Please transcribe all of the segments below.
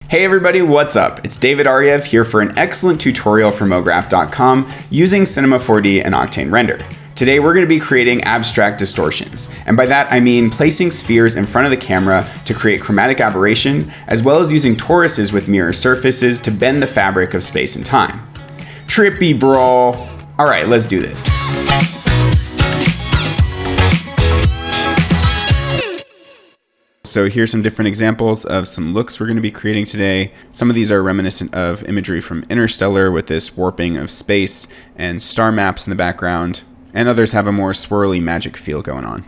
Hey everybody, what's up? It's David Ariev here for an excellent tutorial for Mograph.com using Cinema 4D and Octane Render. Today we're going to be creating abstract distortions, and by that I mean placing spheres in front of the camera to create chromatic aberration, as well as using toruses with mirror surfaces to bend the fabric of space and time. Trippy, bro! Alright, let's do this. So here's some different examples of some looks we're going to be creating today. Some of these are reminiscent of imagery from Interstellar with this warping of space and star maps in the background, and others have a more swirly magic feel going on.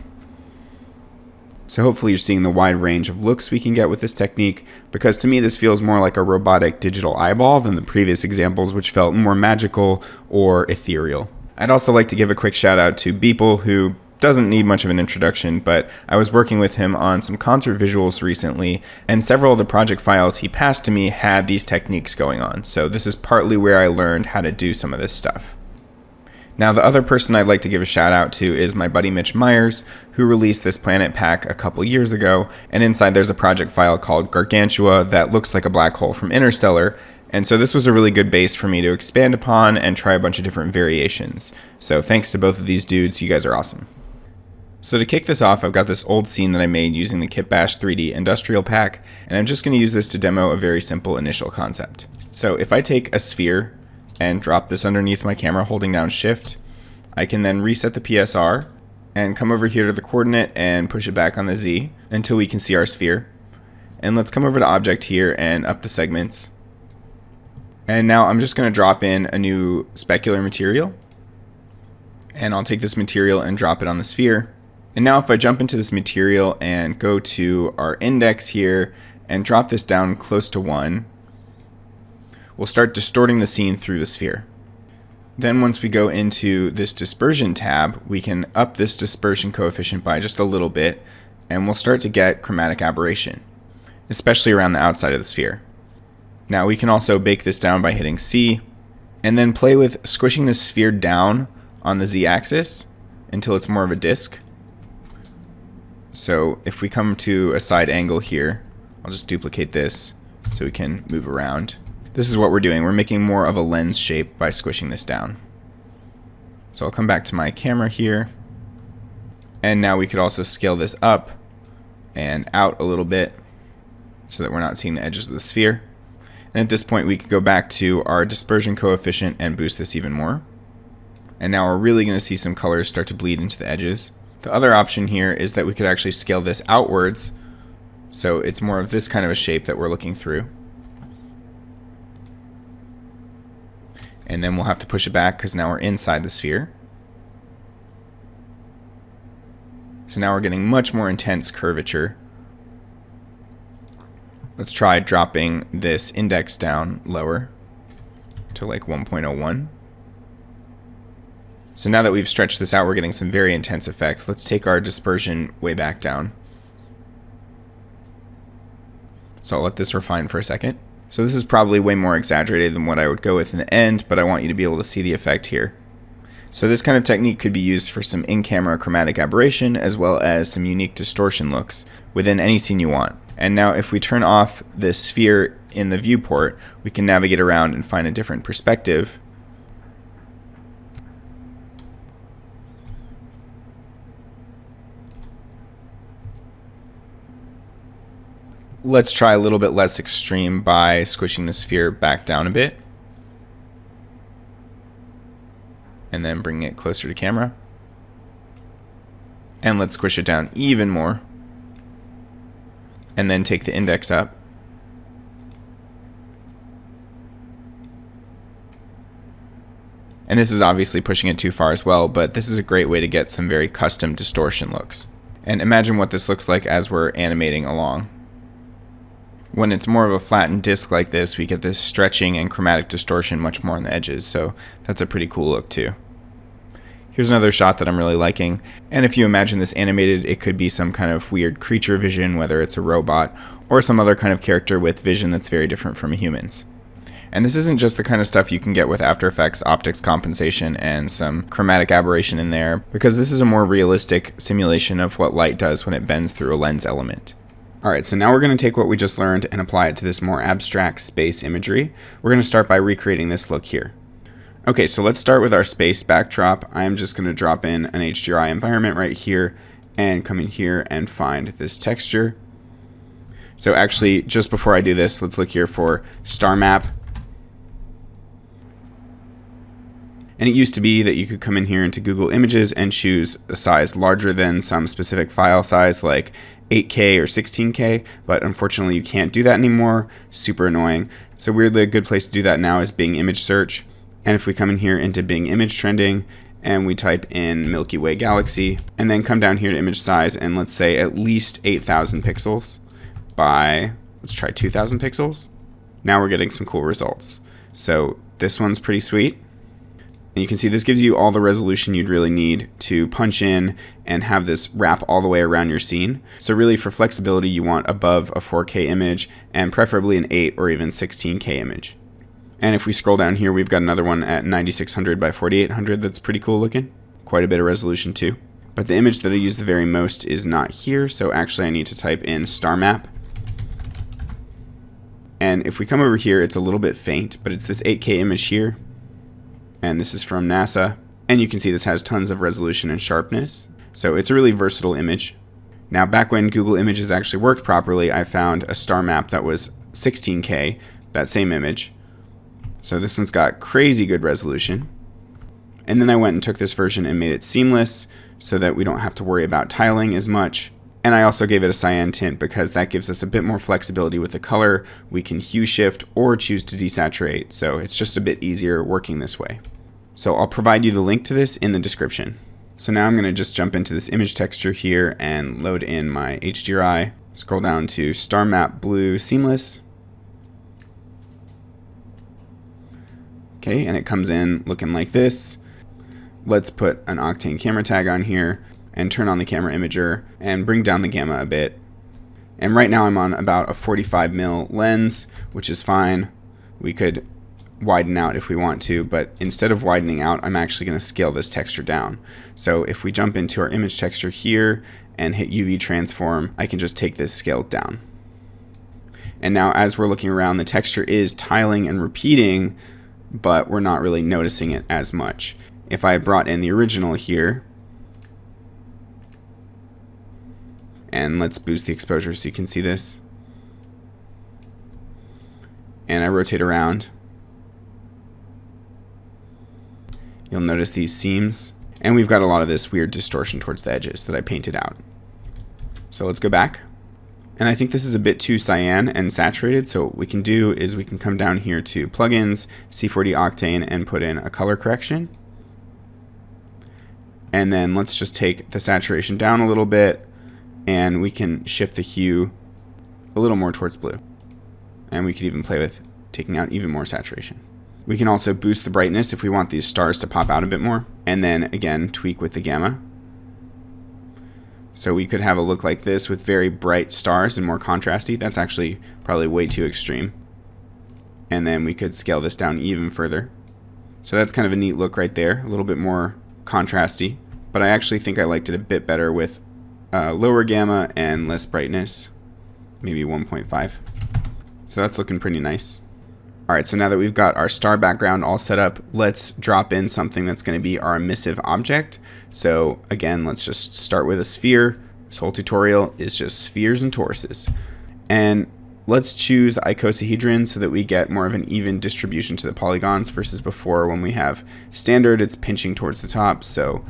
So hopefully you're seeing the wide range of looks we can get with this technique, because to me this feels more like a robotic digital eyeball than the previous examples, which felt more magical or ethereal. I'd also like to give a quick shout out to Beeple, who doesn't need much of an introduction, but I was working with him on some concert visuals recently, and several of the project files he passed to me had these techniques going on. So this is partly where I learned how to do some of this stuff. Now, the other person I'd like to give a shout out to is my buddy Mitch Myers, who released this planet pack a couple years ago, and inside there's a project file called Gargantua that looks like a black hole from Interstellar. And so this was a really good base for me to expand upon and try a bunch of different variations. So thanks to both of these dudes, you guys are awesome. So to kick this off, I've got this old scene that I made using the Kitbash 3D Industrial Pack, and I'm just going to use this to demo a very simple initial concept. So if I take a sphere and drop this underneath my camera holding down Shift, I can then reset the PSR and come over here to the coordinate and push it back on the Z until we can see our sphere. And let's come over to Object here and up the segments. And now I'm just going to drop in a new specular material, and I'll take this material and drop it on the sphere. And now if I jump into this material and go to our index here and drop this down close to 1, we'll start distorting the scene through the sphere. Then once we go into this dispersion tab, we can up this dispersion coefficient by just a little bit, and we'll start to get chromatic aberration, especially around the outside of the sphere. Now we can also bake this down by hitting C, and then play with squishing the sphere down on the Z-axis until it's more of a disk. So if we come to a side angle here, I'll just duplicate this so we can move around. This is what we're doing. We're making more of a lens shape by squishing this down. So I'll come back to my camera here, and now we could also scale this up and out a little bit so that we're not seeing the edges of the sphere. And at this point we could go back to our dispersion coefficient and boost this even more. And now we're really going to see some colors start to bleed into the edges. The other option here is that we could actually scale this outwards, so it's more of this kind of a shape that we're looking through. And then we'll have to push it back because now we're inside the sphere. So now we're getting much more intense curvature. Let's try dropping this index down lower to like 1.01. So now that we've stretched this out, we're getting some very intense effects. Let's take our dispersion way back down. So I'll let this refine for a second. So this is probably way more exaggerated than what I would go with in the end, but I want you to be able to see the effect here. So this kind of technique could be used for some in-camera chromatic aberration as well as some unique distortion looks within any scene you want. And now if we turn off this sphere in the viewport, we can navigate around and find a different perspective. Let's try a little bit less extreme by squishing the sphere back down a bit. And then bringing it closer to camera. And let's squish it down even more. And then take the index up. And this is obviously pushing it too far as well, but this is a great way to get some very custom distortion looks. And imagine what this looks like as we're animating along. When it's more of a flattened disc like this, we get this stretching and chromatic distortion much more on the edges, so that's a pretty cool look too. Here's another shot that I'm really liking, and if you imagine this animated, it could be some kind of weird creature vision, whether it's a robot or some other kind of character with vision that's very different from a human's. And this isn't just the kind of stuff you can get with After Effects optics compensation and some chromatic aberration in there, because this is a more realistic simulation of what light does when it bends through a lens element. Alright, so now we're going to take what we just learned and apply it to this more abstract space imagery. We're going to start by recreating this look here. Okay, so let's start with our space backdrop. I'm just going to drop in an HDRI environment right here and come in here and find this texture. So actually, just before I do this, let's look here for star map. And it used to be that you could come in here into Google Images and choose a size larger than some specific file size like 8K or 16K, but unfortunately you can't do that anymore. Super annoying. So weirdly, a good place to do that now is Bing Image Search. And if we come in here into Bing Image Trending and we type in Milky Way Galaxy and then come down here to image size and let's say at least 8,000 pixels by, let's try 2,000 pixels. Now we're getting some cool results. So this one's pretty sweet. And you can see this gives you all the resolution you'd really need to punch in and have this wrap all the way around your scene. So really for flexibility, you want above a 4K image and preferably an 8 or even 16K image. And if we scroll down here, we've got another one at 9600 by 4800 that's pretty cool looking. Quite a bit of resolution too. But the image that I use the very most is not here, so actually I need to type in star map. And if we come over here, it's a little bit faint, but it's this 8K image here. And this is from NASA. And you can see this has tons of resolution and sharpness. So it's a really versatile image. Now back when Google Images actually worked properly, I found a star map that was 16K, that same image. So this one's got crazy good resolution. And then I went and took this version and made it seamless so that we don't have to worry about tiling as much. And I also gave it a cyan tint because that gives us a bit more flexibility with the color. We can hue shift or choose to desaturate. So it's just a bit easier working this way. So I'll provide you the link to this in the description. So now I'm going to just jump into this image texture here and load in my HDRI. Scroll down to Star Map Blue Seamless. Okay, and it comes in looking like this. Let's put an Octane camera tag on here and turn on the camera imager and bring down the gamma a bit. And right now I'm on about a 45mm lens, which is fine. We could widen out if we want to, but instead of widening out, I'm actually going to scale this texture down. So if we jump into our image texture here and hit UV transform, I can just take this scaled down. And now as we're looking around, the texture is tiling and repeating, but we're not really noticing it as much. If I brought in the original here, and let's boost the exposure so you can see this, and I rotate around, you'll notice these seams, and we've got a lot of this weird distortion towards the edges that I painted out. So let's go back. And I think this is a bit too cyan and saturated, so what we can do is we can come down here to Plugins, C4D Octane, and put in a color correction. And then let's just take the saturation down a little bit, and we can shift the hue a little more towards blue. And we could even play with taking out even more saturation. We can also boost the brightness if we want these stars to pop out a bit more, and then again tweak with the gamma. So we could have a look like this with very bright stars and more contrasty. That's actually probably way too extreme. And then we could scale this down even further. So that's kind of a neat look right there, a little bit more contrasty, but I actually think I liked it a bit better with lower gamma and less brightness, maybe 1.5. So that's looking pretty nice. Alright, so now that we've got our star background all set up, let's drop in something that's going to be our emissive object. So again, let's just start with a sphere. This whole tutorial is just spheres and toruses. And let's choose icosahedron so that we get more of an even distribution to the polygons versus before when we have standard, it's pinching towards the top. So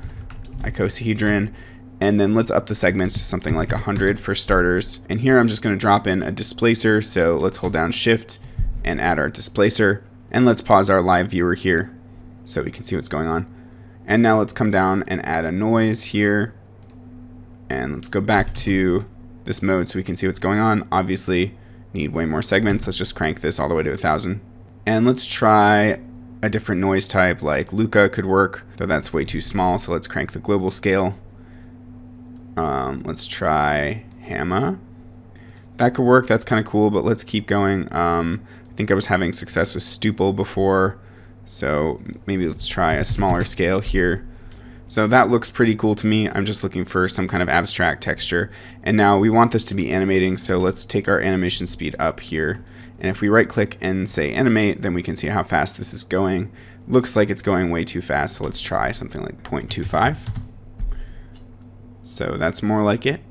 icosahedron. And then let's up the segments to something like 100 for starters. And here I'm just going to drop in a displacer. So let's hold down Shift and add our displacer. And let's pause our live viewer here so we can see what's going on. And now let's come down and add a noise here. And let's go back to this mode so we can see what's going on. Obviously, need way more segments. Let's just crank this all the way to 1000. And let's try a different noise type like Luca could work, though that's way too small. So let's crank the global scale. Let's try Hamma. That could work. That's kind of cool, but let's keep going. I think I was having success with Stupel before, so maybe let's try a smaller scale here. So that looks pretty cool to me. I'm just looking for some kind of abstract texture. And now we want this to be animating, so let's take our animation speed up here. And if we right click and say animate, then we can see how fast this is going. Looks like it's going way too fast, so let's try something like 0.25. So that's more like it.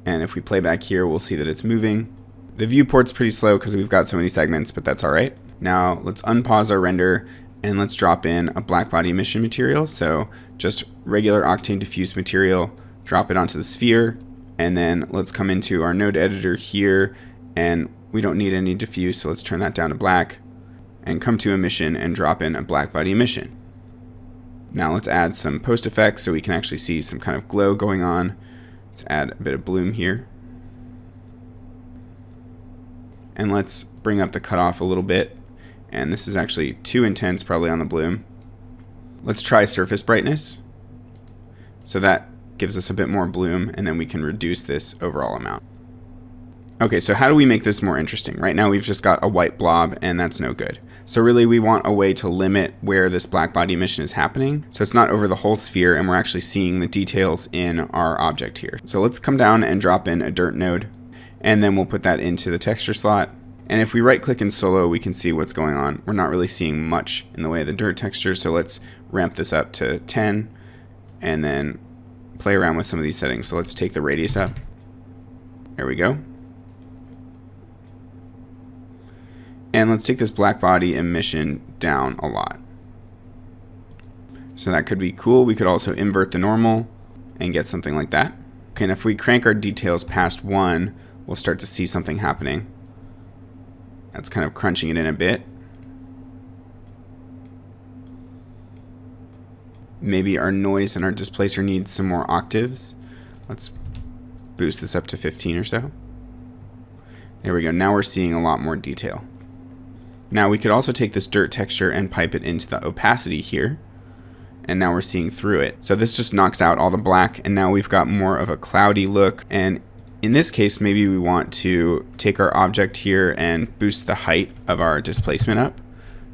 And if we play back here, we'll see that it's moving. The viewport's pretty slow because we've got so many segments, but that's all right. Now let's unpause our render and let's drop in a black body emission material. So just regular Octane diffuse material, drop it onto the sphere, and then let's come into our node editor here, and we don't need any diffuse, so let's turn that down to black, and come to emission and drop in a black body emission. Now let's add some post effects so we can actually see some kind of glow going on. Let's add a bit of bloom here. And let's bring up the cutoff a little bit. And this is actually too intense probably on the bloom. Let's try surface brightness. So that gives us a bit more bloom, and then we can reduce this overall amount. Okay, so how do we make this more interesting? Right now we've just got a white blob, and that's no good. So really we want a way to limit where this black body emission is happening, so it's not over the whole sphere and we're actually seeing the details in our object here. So let's come down and drop in a dirt node, and then we'll put that into the texture slot. And if we right click in solo, we can see what's going on. We're not really seeing much in the way of the dirt texture, so let's ramp this up to 10 and then play around with some of these settings. So let's take the radius up. There we go. And let's take this black body emission down a lot. So that could be cool. We could also invert the normal and get something like that. Okay, and if we crank our details past 1, we'll start to see something happening. That's kind of crunching it in a bit. Maybe our noise and our displacer needs some more octaves. Let's boost this up to 15 or so. There we go. Now we're seeing a lot more detail. Now we could also take this dirt texture and pipe it into the opacity here. And now we're seeing through it. So this just knocks out all the black, and now we've got more of a cloudy look. And in this case, maybe we want to take our object here and boost the height of our displacement up,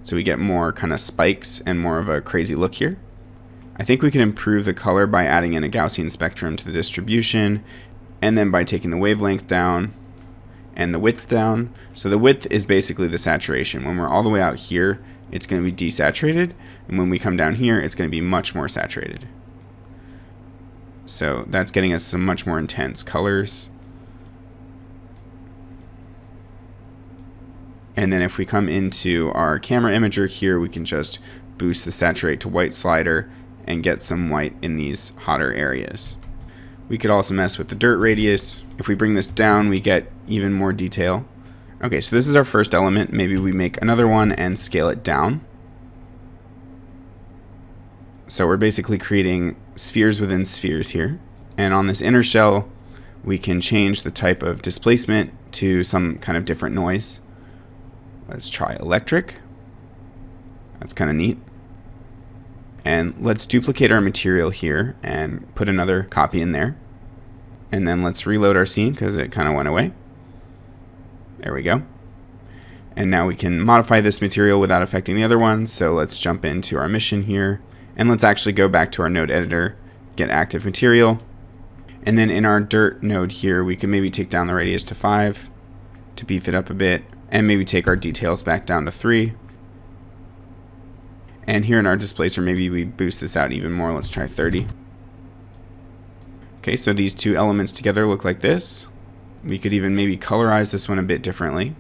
so we get more kind of spikes and more of a crazy look here. I think we can improve the color by adding in a Gaussian spectrum to the distribution, and then by taking the wavelength down and the width down. So the width is basically the saturation. When we're all the way out here, it's going to be desaturated, and when we come down here, it's going to be much more saturated. So that's getting us some much more intense colors. And then if we come into our camera imager here, we can just boost the saturate to white slider and get some white in these hotter areas. We could also mess with the dirt radius. If we bring this down, we get even more detail. Okay, so this is our first element. Maybe we make another one and scale it down. So we're basically creating spheres within spheres here. And on this inner shell, we can change the type of displacement to some kind of different noise. Let's try electric. That's kind of neat. And let's duplicate our material here and put another copy in there. And then let's reload our scene because it kind of went away. There we go. And now we can modify this material without affecting the other one. So let's jump into our mission here. And let's actually go back to our node editor, get active material. And then in our dirt node here, we can maybe take down the radius to 5 to beef it up a bit. And maybe take our details back down to 3. And here in our displacer, maybe we boost this out even more. Let's try 30. Okay, so these two elements together look like this. We could even maybe colorize this one a bit differently.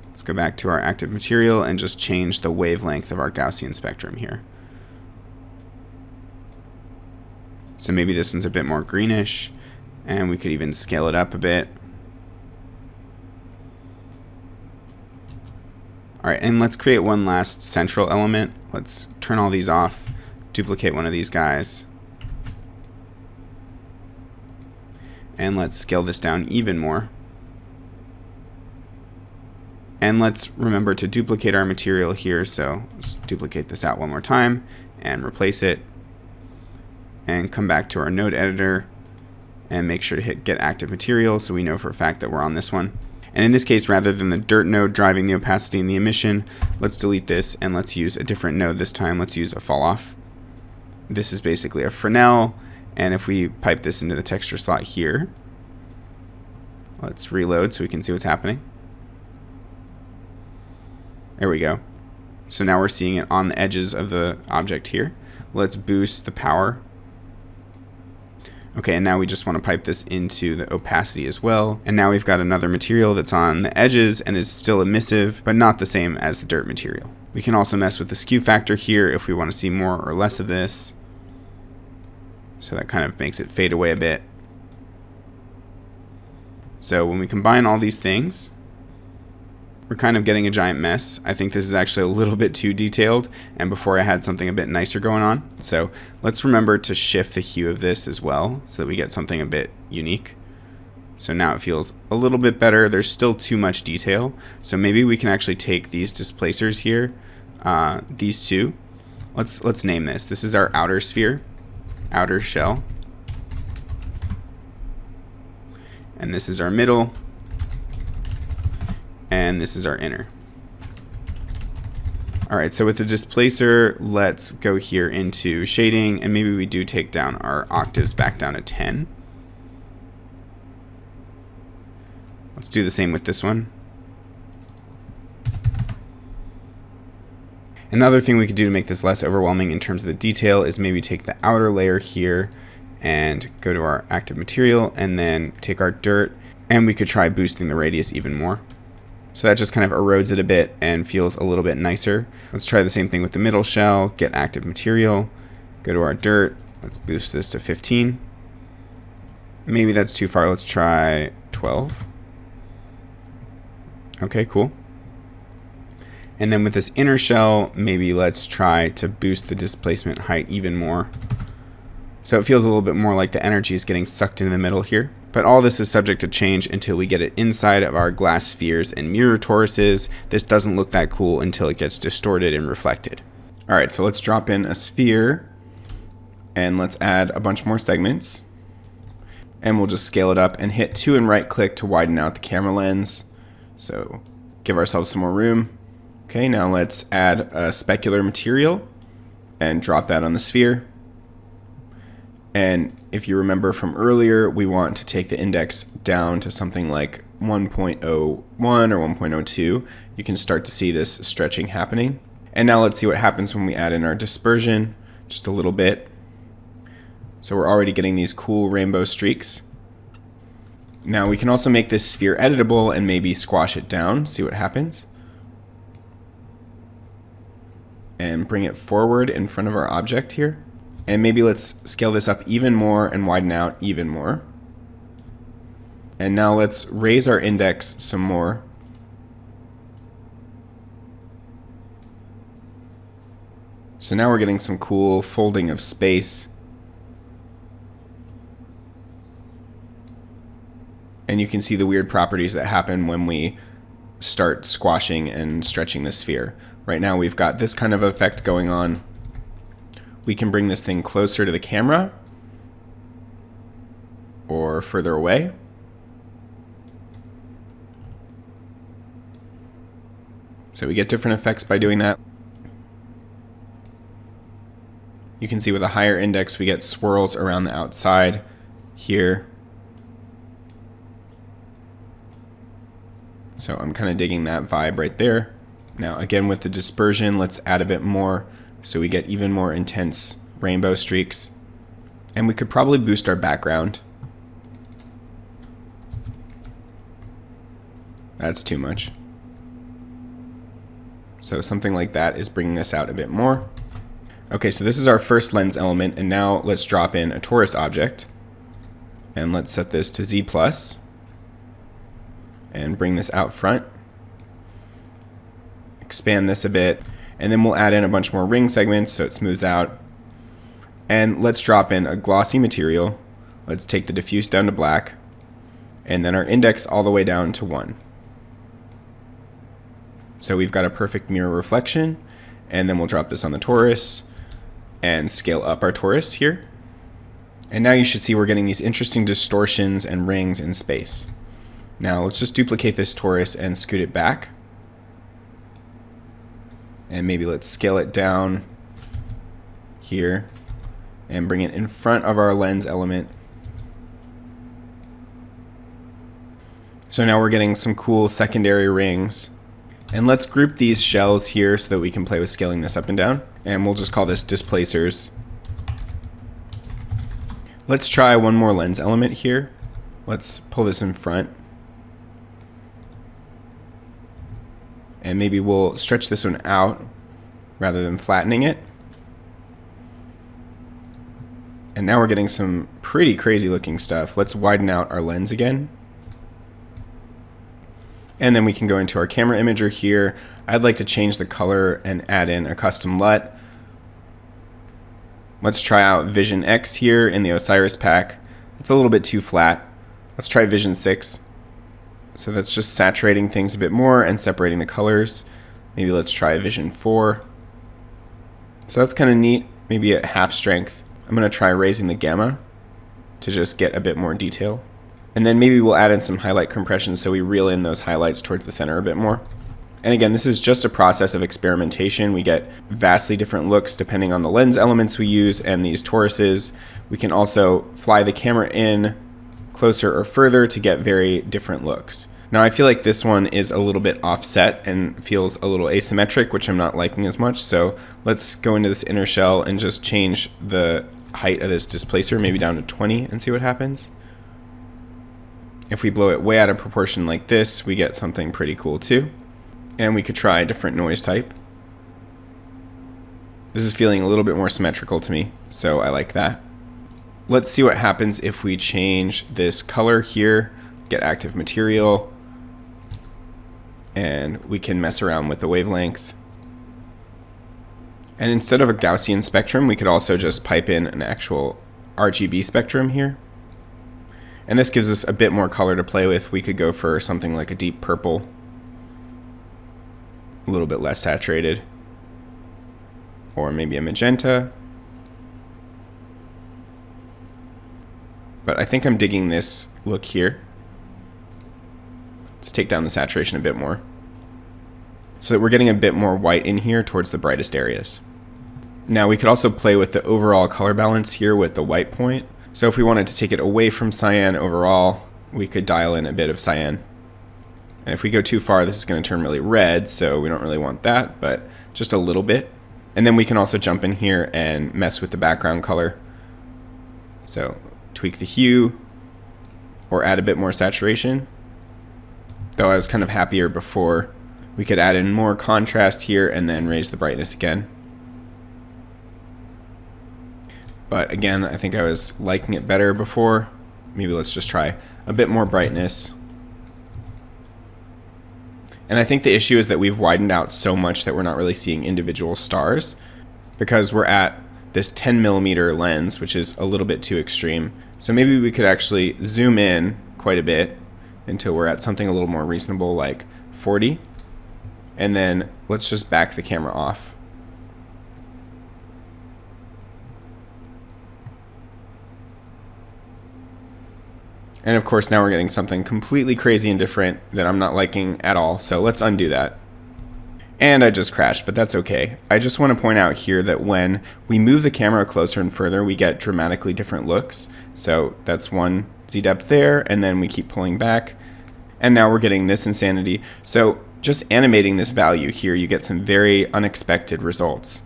Let's go back to our active material and just change the wavelength of our Gaussian spectrum here. So maybe this one's a bit more greenish, and we could even scale it up a bit. Alright, and let's create one last central element. Let's turn all these off, duplicate one of these guys, and let's scale this down even more. And let's remember to duplicate our material here, so let's duplicate this out one more time and replace it. And come back to our node editor and make sure to hit get active material so we know for a fact that we're on this one. And in this case, rather than the dirt node driving the opacity and the emission, let's delete this and let's use a different node this time. Let's use a fall off. this is basically a Fresnel, and if we pipe this into the texture slot here, let's reload so we can see what's happening. There we go. So now we're seeing it on the edges of the object here. Let's boost the power. Okay, and now we just want to pipe this into the opacity as well. And now we've got another material that's on the edges and is still emissive, but not the same as the dirt material. We can also mess with the skew factor here if we want to see more or less of this. So that kind of makes it fade away a bit. So when we combine all these things, we're kind of getting a giant mess. I think this is actually a little bit too detailed, and before I had something a bit nicer going on. So let's remember to shift the hue of this as well so that we get something a bit unique. So now it feels a little bit better. There's still too much detail. So maybe we can actually take these displacers here, these two. Let's name this. This is our outer sphere, outer shell. And this is our middle. And this is our inner. Alright, so with the displacer, let's go here into shading, and maybe we do take down our octaves back down to 10. Let's do the same with this one. Another thing we could do to make this less overwhelming in terms of the detail is maybe take the outer layer here and go to our active material, and then take our dirt, and we could try boosting the radius even more. So that just kind of erodes it a bit and feels a little bit nicer. Let's try the same thing with the middle shell, get active material, go to our dirt, let's boost this to 15. Maybe that's too far, let's try 12. Okay, cool. And then with this inner shell, maybe let's try to boost the displacement height even more. So it feels a little bit more like the energy is getting sucked into the middle here. But all this is subject to change until we get it inside of our glass spheres and mirror toruses. This doesn't look that cool until it gets distorted and reflected. All right, so let's drop in a sphere and let's add a bunch more segments. And we'll just scale it up and hit 2 and right click to widen out the camera lens. So give ourselves some more room. Okay, now let's add a specular material and drop that on the sphere. And if you remember from earlier, we want to take the index down to something like 1.01 or 1.02. You can start to see this stretching happening. And now let's see what happens when we add in our dispersion, just a little bit. So we're already getting these cool rainbow streaks. Now we can also make this sphere editable and maybe squash it down, see what happens. And bring it forward in front of our object here. And maybe let's scale this up even more and widen out even more. And now let's raise our index some more. So now we're getting some cool folding of space. And you can see the weird properties that happen when we start squashing and stretching the sphere. Right now we've got this kind of effect going on. We can bring this thing closer to the camera or further away. So we get different effects by doing that. You can see with a higher index we get swirls around the outside here. So I'm kind of digging that vibe right there. Now again with the dispersion, let's add a bit more so we get even more intense rainbow streaks. And we could probably boost our background. That's too much. So something like that is bringing this out a bit more. Okay, so this is our first lens element, and now let's drop in a Torus object. And let's set this to Z+, and bring this out front. Expand this a bit, and then we'll add in a bunch more ring segments so it smooths out. And let's drop in a glossy material. Let's take the diffuse down to black, and then our index all the way down to 1. So we've got a perfect mirror reflection, and then we'll drop this on the Torus and scale up our Torus here. And now you should see we're getting these interesting distortions and rings in space. Now let's just duplicate this Torus and scoot it back. And maybe let's scale it down here. and bring it in front of our lens element. So now we're getting some cool secondary rings. And let's group these shells here so that we can play with scaling this up and down. And we'll just call this Displacers. Let's try one more lens element here. Let's pull this in front. And maybe we'll stretch this one out rather than flattening it. And now we're getting some pretty crazy looking stuff. Let's widen out our lens again. And then we can go into our camera imager here. I'd like to change the color and add in a custom LUT. Let's try out Vision X here in the Osiris pack. It's a little bit too flat. Let's try Vision 6. So that's just saturating things a bit more and separating the colors. Maybe let's try Vision 4. So that's kind of neat, maybe at half strength. I'm going to try raising the gamma to just get a bit more detail. And then maybe we'll add in some highlight compression so we reel in those highlights towards the center a bit more. And again, this is just a process of experimentation. We get vastly different looks depending on the lens elements we use and these Toruses. We can also fly the camera in closer or further to get very different looks. Now I feel like this one is a little bit offset and feels a little asymmetric, which I'm not liking as much. So let's go into this inner shell and just change the height of this displacer, maybe down to 20, and see what happens. If we blow it way out of proportion like this, we get something pretty cool too. And we could try a different noise type. This is feeling a little bit more symmetrical to me, so I like that. Let's see what happens if we change this color here, get active material, and we can mess around with the wavelength. And instead of a Gaussian spectrum, we could also just pipe in an actual RGB spectrum here. And this gives us a bit more color to play with. We could go for something like a deep purple, a little bit less saturated, or maybe a magenta. But I think I'm digging this look here. Let's take down the saturation a bit more so that we're getting a bit more white in here towards the brightest areas. Now we could also play with the overall color balance here with the white point. So if we wanted to take it away from cyan overall, we could dial in a bit of cyan. And if we go too far, this is going to turn really red, so we don't really want that, but just a little bit. And then we can also jump in here and mess with the background color. So tweak the hue or add a bit more saturation. Though I was kind of happier before. We could add in more contrast here and then raise the brightness again. But again, I think I was liking it better before. Maybe let's just try a bit more brightness. And I think the issue is that we've widened out so much that we're not really seeing individual stars because we're at this 10mm lens, which is a little bit too extreme. So maybe we could actually zoom in quite a bit until we're at something a little more reasonable, like 40. And then let's just back the camera off. And of course now we're getting something completely crazy and different that I'm not liking at all. So let's undo that. And I just crashed, but that's okay. I just want to point out here that when we move the camera closer and further, we get dramatically different looks. So that's one Z-depth there, and then we keep pulling back. And now we're getting this insanity. So just animating this value here, you get some very unexpected results.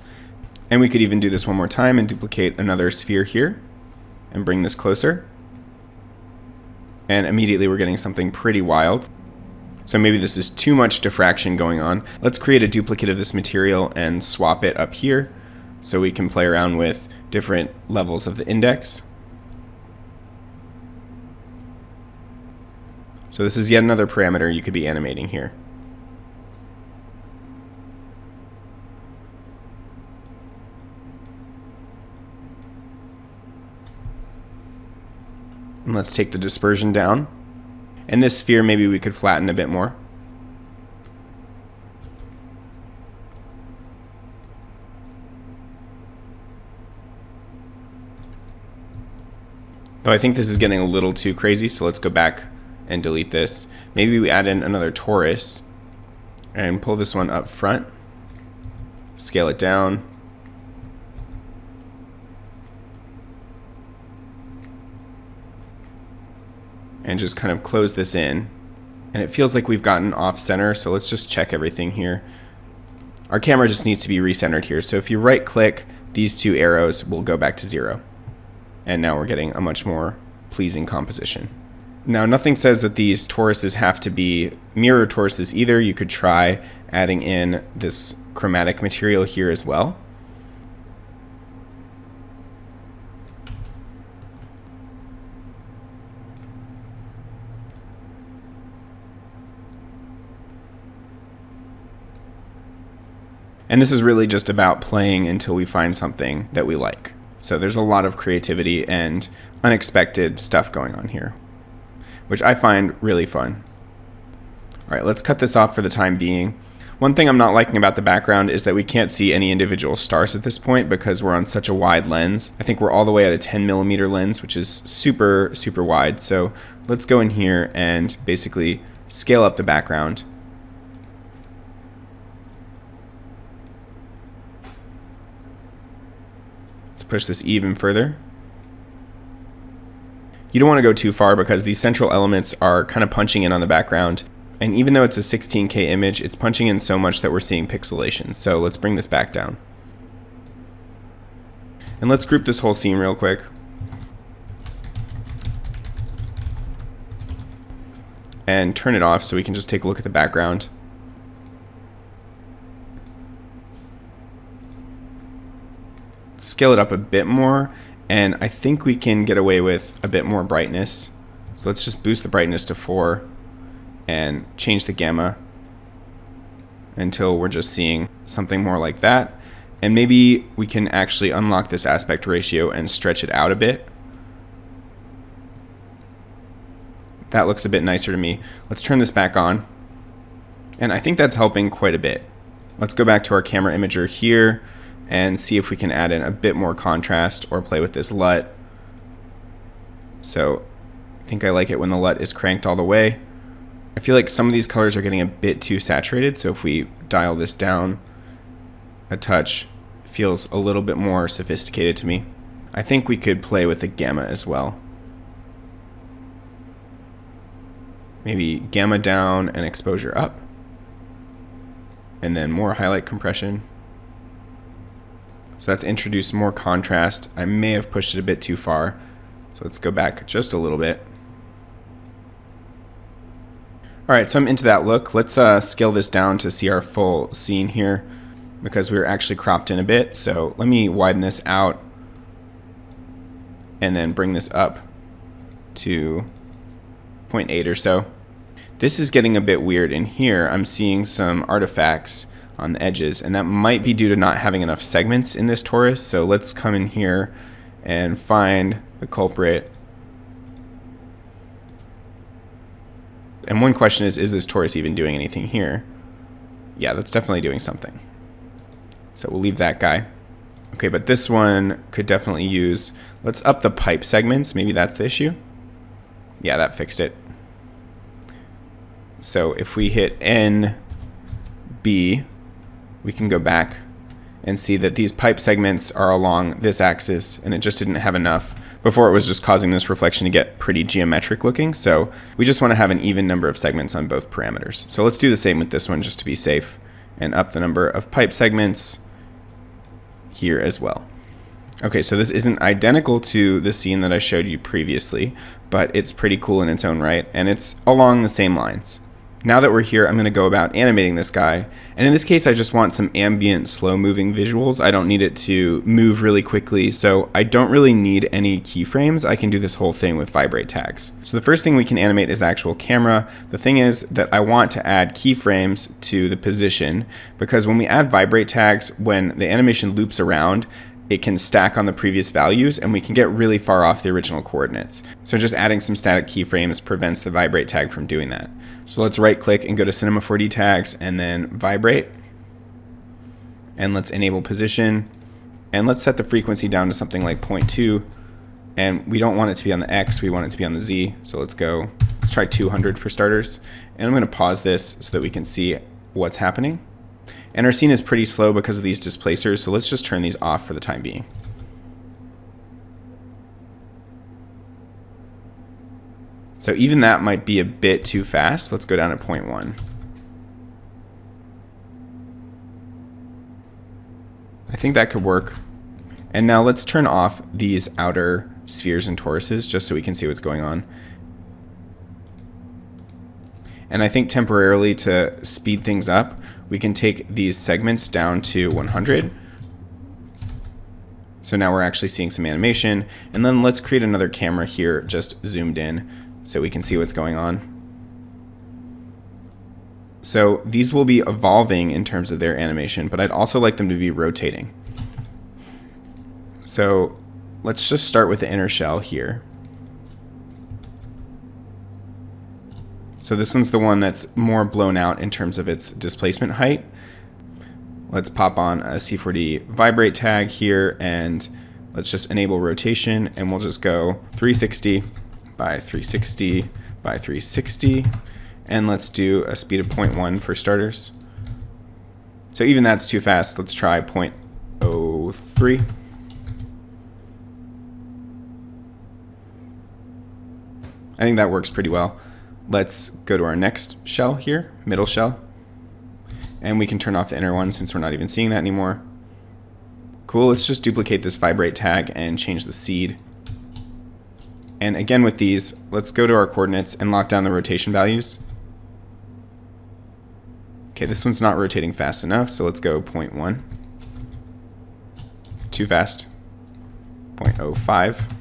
And we could even do this one more time and duplicate another sphere here and bring this closer. And immediately we're getting something pretty wild. So maybe this is too much diffraction going on. Let's create a duplicate of this material and swap it up here so we can play around with different levels of the index. So this is yet another parameter you could be animating here. And let's take the dispersion down. And this sphere, maybe we could flatten a bit more. Though I think this is getting a little too crazy, so let's go back and delete this. Maybe we add in another Taurus and pull this one up front. Scale it down. and just kind of close this in. And it feels like we've gotten off center, so let's just check everything here. Our camera just needs to be recentered here. So if you right click, these two arrows will go back to 0. And now we're getting a much more pleasing composition. Now, nothing says that these Toruses have to be mirror Toruses either. You could try adding in this chromatic material here as well. And this is really just about playing until we find something that we like. So there's a lot of creativity and unexpected stuff going on here, which I find really fun. All right, let's cut this off for the time being. One thing I'm not liking about the background is that we can't see any individual stars at this point because we're on such a wide lens. I think we're all the way at a 10mm lens, which is super, super wide. So let's go in here and basically scale up the background. Let's push this even further. You don't want to go too far because these central elements are kind of punching in on the background. And even though it's a 16K image, it's punching in so much that we're seeing pixelation. So let's bring this back down. And let's group this whole scene real quick. And turn it off so we can just take a look at the background. Scale it up a bit more. And I think we can get away with a bit more brightness. So let's just boost the brightness to 4 and change the gamma until we're just seeing something more like that. And maybe we can actually unlock this aspect ratio and stretch it out a bit. That looks a bit nicer to me. Let's turn this back on. And I think that's helping quite a bit. Let's go back to our camera imager here and see if we can add in a bit more contrast or play with this LUT. So I think I like it when the LUT is cranked all the way. I feel like some of these colors are getting a bit too saturated, so if we dial this down a touch, it feels a little bit more sophisticated to me. I think we could play with the gamma as well. Maybe gamma down and exposure up. And then more highlight compression. So that's introduced more contrast. I may have pushed it a bit too far. So let's go back just a little bit. All right, so I'm into that look. Let's scale this down to see our full scene here because we were actually cropped in a bit. So let me widen this out and then bring this up to 0.8 or so. This is getting a bit weird in here. I'm seeing some artifacts on the edges, and that might be due to not having enough segments in this torus. So let's come in here and find the culprit. And one question is this torus even doing anything here? Yeah, that's definitely doing something. So we'll leave that guy. Okay, but this one could definitely use, let's up the pipe segments. Maybe that's the issue. Yeah, that fixed it. So if we hit NB, we can go back and see that these pipe segments are along this axis, and it just didn't have enough. Before it was just causing this reflection to get pretty geometric looking, so we just want to have an even number of segments on both parameters. So let's do the same with this one just to be safe, and up the number of pipe segments here as well. Okay, so this isn't identical to the scene that I showed you previously, but it's pretty cool in its own right, and it's along the same lines. Now that we're here, I'm going to go about animating this guy. And in this case, I just want some ambient, slow-moving visuals. I don't need it to move really quickly, so I don't really need any keyframes. I can do this whole thing with vibrate tags. So the first thing we can animate is the actual camera. The thing is that I want to add keyframes to the position, because when we add vibrate tags, when the animation loops around, it can stack on the previous values and we can get really far off the original coordinates. So just adding some static keyframes prevents the vibrate tag from doing that. So let's right click and go to Cinema 4D tags and then vibrate. And let's enable position. And let's set the frequency down to something like 0.2. And we don't want it to be on the X, we want it to be on the Z. So let's try 200 for starters. And I'm gonna pause this so that we can see what's happening. And our scene is pretty slow because of these displacers, so let's just turn these off for the time being. So So even that might be a bit too fast. Let's go down to 0.1. I think that could work. And now let's turn off these outer spheres and toruses just so we can see what's going on. And I think temporarily, to speed things up, we can take these segments down to 100. So now we're actually seeing some animation. And then let's create another camera here just zoomed in so we can see what's going on. So these will be evolving in terms of their animation, but I'd also like them to be rotating. So let's just start with the inner shell here. So this one's the one that's more blown out in terms of its displacement height. Let's pop on a C4D vibrate tag here, and let's just enable rotation, and we'll just go 360 by 360 by 360, and let's do a speed of 0.1 for starters. So even that's too fast. Let's try 0.03. I think that works pretty well. Let's go to our next shell here, middle shell. And we can turn off the inner one since we're not even seeing that anymore. Cool, let's just duplicate this vibrate tag and change the seed. And again with these, let's go to our coordinates and lock down the rotation values. Okay, this one's not rotating fast enough, so let's go 0.1. Too fast. 0.05.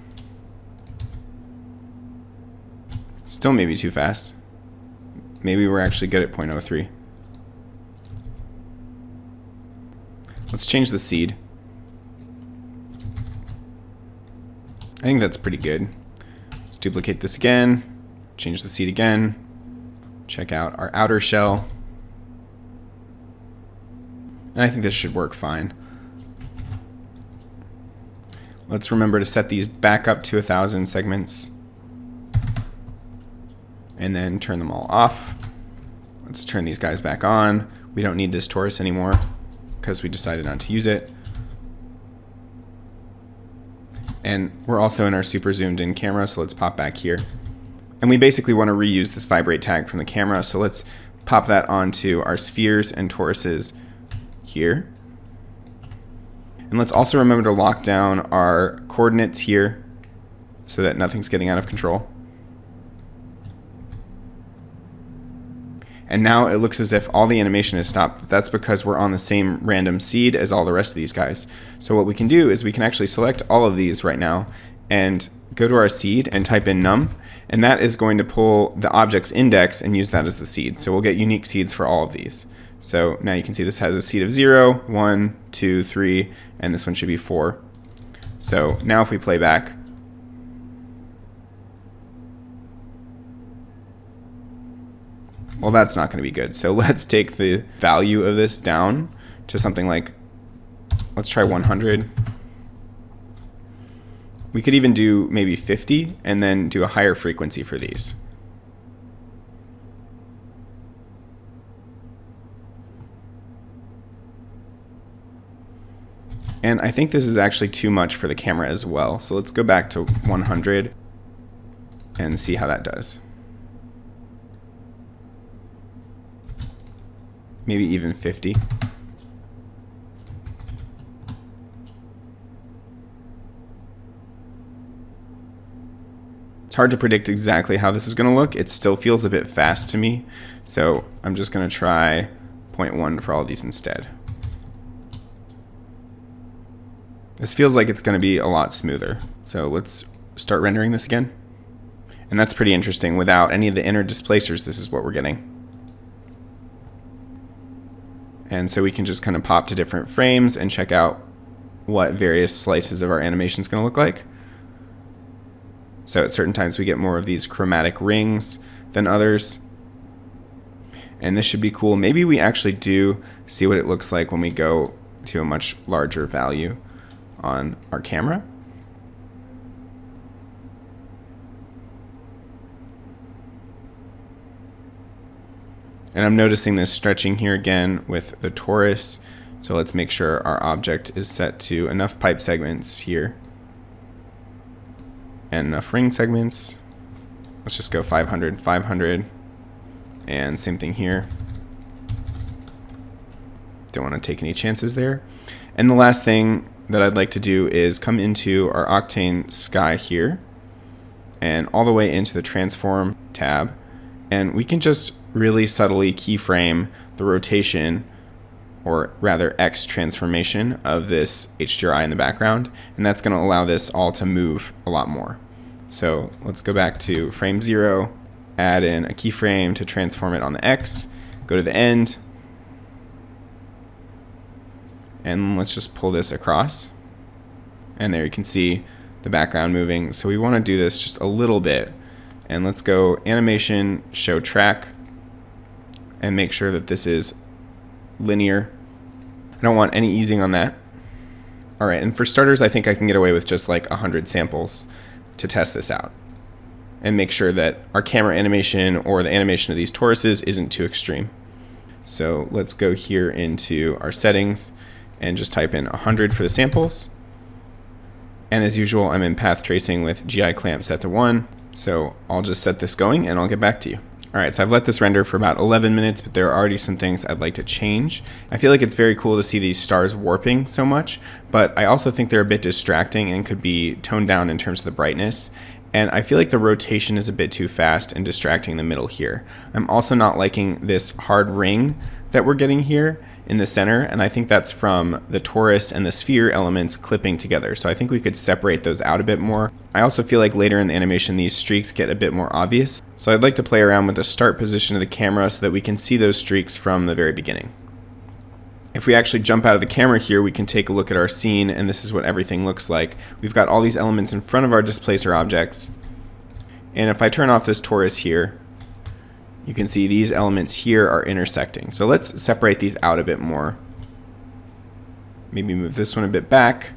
Still maybe too fast. Maybe we're actually good at 0.03. Let's change the seed. I think that's pretty good. Let's duplicate this again, change the seed again, check out our outer shell. And I think this should work fine. Let's remember to set these back up to 1,000 segments. And then turn them all off. Let's turn these guys back on. We don't need this Taurus anymore because we decided not to use it. And we're also in our super zoomed in camera, so let's pop back here. And we basically want to reuse this vibrate tag from the camera, so let's pop that onto our spheres and toruses here. And let's also remember to lock down our coordinates here so that nothing's getting out of control. And now it looks as if all the animation has stopped, but that's because we're on the same random seed as all the rest of these guys. So what we can do is we can actually select all of these right now and go to our seed and type in num, and that is going to pull the object's index and use that as the seed. So we'll get unique seeds for all of these. So now you can see this has a seed of 0, 1, 2, 3, and this one should be 4. So now if we play back, well, that's not going to be good. So let's take the value of this down to something like, let's try 100. We could even do maybe 50 and then do a higher frequency for these. And I think this is actually too much for the camera as well. So let's go back to 100 and see how that does. Maybe even 50. It's hard to predict exactly how this is going to look. It still feels a bit fast to me. So I'm just going to try 0.1 for all of these instead. This feels like it's going to be a lot smoother. So let's start rendering this again. And that's pretty interesting. Without any of the inner displacers, this is what we're getting. And so we can just kind of pop to different frames and check out what various slices of our animation is going to look like. So at certain times we get more of these chromatic rings than others. And this should be cool. Maybe we actually do see what it looks like when we go to a much larger value on our camera. And I'm noticing this stretching here again with the Torus. So let's make sure our object is set to enough pipe segments here and enough ring segments. Let's just go 500, 500, and same thing here. Don't want to take any chances there. And the last thing that I'd like to do is come into our Octane sky here and all the way into the transform tab, and we can just really subtly keyframe the rotation, or rather X transformation, of this HDRI in the background, and that's going to allow this all to move a lot more. So let's go back to frame 0, add in a keyframe to transform it on the X, go to the end, and let's just pull this across. And there you can see the background moving. So we want to do this just a little bit. And let's go animation, show track, and make sure that this is linear. I don't want any easing on that. All right, and for starters, I think I can get away with just like 100 samples to test this out and make sure that our camera animation or the animation of these Toruses isn't too extreme. So let's go here into our settings and just type in 100 for the samples. And as usual, I'm in path tracing with GI clamp set to 1. So I'll just set this going and I'll get back to you. All right, so I've let this render for about 11 minutes, but there are already some things I'd like to change. I feel like it's very cool to see these stars warping so much, but I also think they're a bit distracting and could be toned down in terms of the brightness. And I feel like the rotation is a bit too fast and distracting the middle here. I'm also not liking this hard ring that we're getting here in the center, and I think that's from the torus and the sphere elements clipping together. So I think we could separate those out a bit more. I also feel like later in the animation these streaks get a bit more obvious. So I'd like to play around with the start position of the camera so that we can see those streaks from the very beginning. If we actually jump out of the camera here, we can take a look at our scene, and this is what everything looks like. We've got all these elements in front of our displacer objects. And if I turn off this torus here, you can see these elements here are intersecting. So let's separate these out a bit more. Maybe move this one a bit back.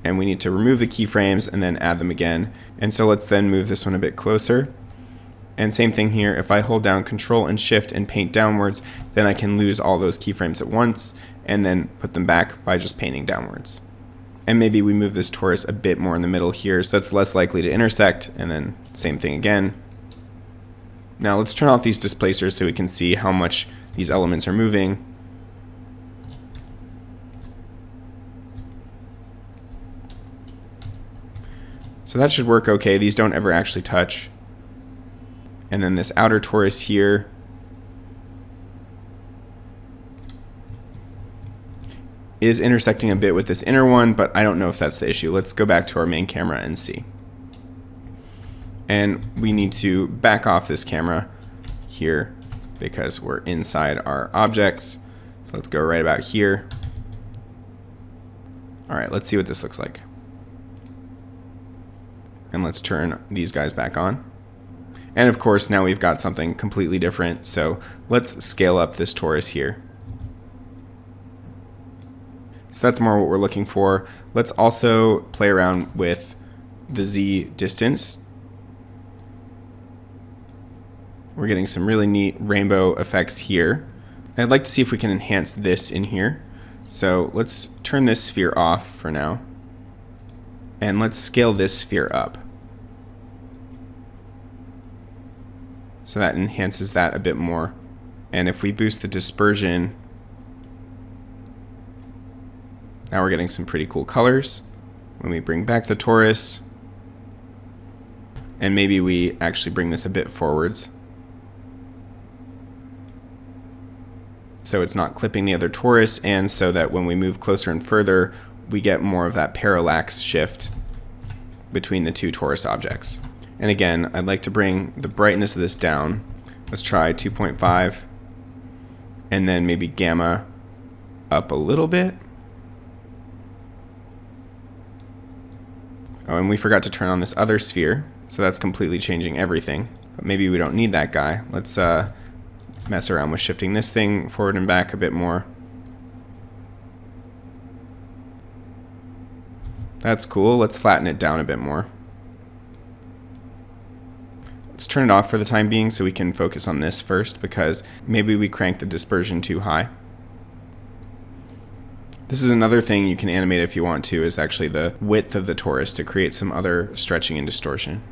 And we need to remove the keyframes and then add them again. And so let's then move this one a bit closer. And same thing here, if I hold down Control and Shift and paint downwards, then I can lose all those keyframes at once and then put them back by just painting downwards. And maybe we move this torus a bit more in the middle here so it's less likely to intersect, and then same thing again. Now let's turn off these displacers so we can see how much these elements are moving. So that should work okay. These don't ever actually touch. And then this outer torus here is intersecting a bit with this inner one, but I don't know if that's the issue. Let's go back to our main camera and see. And we need to back off this camera here because we're inside our objects. So let's go right about here. All right, let's see what this looks like. And let's turn these guys back on. And of course, now we've got something completely different. So let's scale up this torus here. So that's more what we're looking for. Let's also play around with the Z distance. We're getting some really neat rainbow effects here. I'd like to see if we can enhance this in here. So let's turn this sphere off for now. And let's scale this sphere up. So that enhances that a bit more. And if we boost the dispersion, now we're getting some pretty cool colors. When we bring back the torus, and maybe we actually bring this a bit forwards, so it's not clipping the other torus, and so that when we move closer and further, we get more of that parallax shift between the two torus objects. And again, I'd like to bring the brightness of this down. Let's try 2.5, and then maybe gamma up a little bit. Oh, and we forgot to turn on this other sphere, so that's completely changing everything. But maybe we don't need that guy. Let's mess around with shifting this thing forward and back a bit more. That's cool. Let's flatten it down a bit more. Let's turn it off for the time being so we can focus on this first, because maybe we cranked the dispersion too high. This is another thing you can animate if you want to, is actually the width of the torus to create some other stretching and distortion.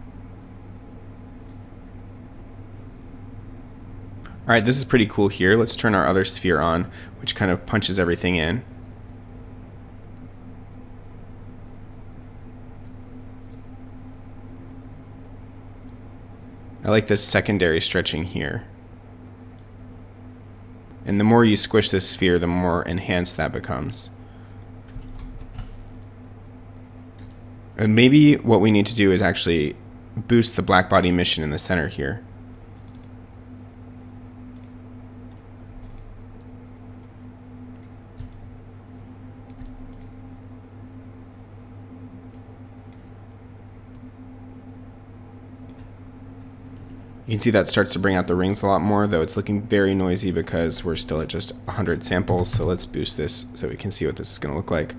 Alright, this is pretty cool here. Let's turn our other sphere on, which kind of punches everything in. I like this secondary stretching here. And the more you squish this sphere, the more enhanced that becomes. And maybe what we need to do is actually boost the black body emission in the center here. You can see that starts to bring out the rings a lot more, though it's looking very noisy because we're still at just 100 samples. So let's boost this so we can see what this is going to look like.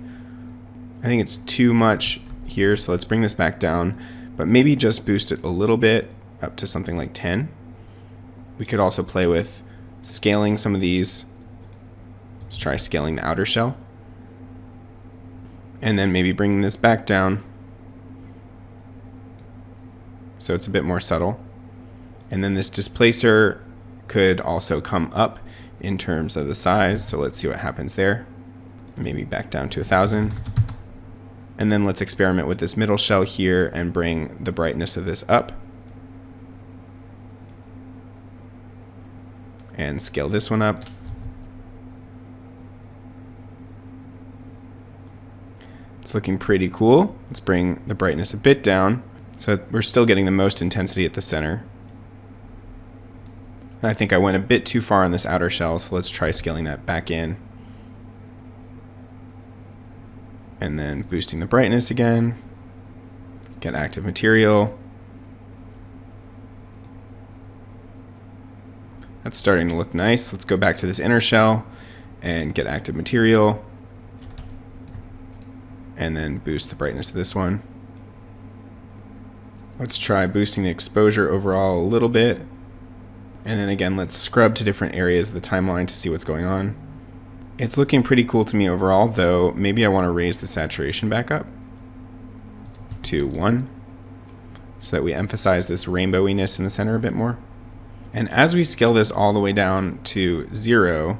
I think it's too much here, so let's bring this back down, but maybe just boost it a little bit up to something like 10. We could also play with scaling some of these. Let's try scaling the outer shell. And then maybe bringing this back down so it's a bit more subtle. And then this displacer could also come up in terms of the size. So let's see what happens there. Maybe back down to 1000. And then let's experiment with this middle shell here and bring the brightness of this up. And scale this one up. It's looking pretty cool. Let's bring the brightness a bit down. So we're still getting the most intensity at the center. I think I went a bit too far on this outer shell, so let's try scaling that back in. And then boosting the brightness again. Get active material. That's starting to look nice. Let's go back to this inner shell and get active material. And then boost the brightness of this one. Let's try boosting the exposure overall a little bit. And then again, let's scrub to different areas of the timeline to see what's going on. It's looking pretty cool to me overall, though maybe I want to raise the saturation back up to 1 so that we emphasize this rainbowiness in the center a bit more. And as we scale this all the way down to 0,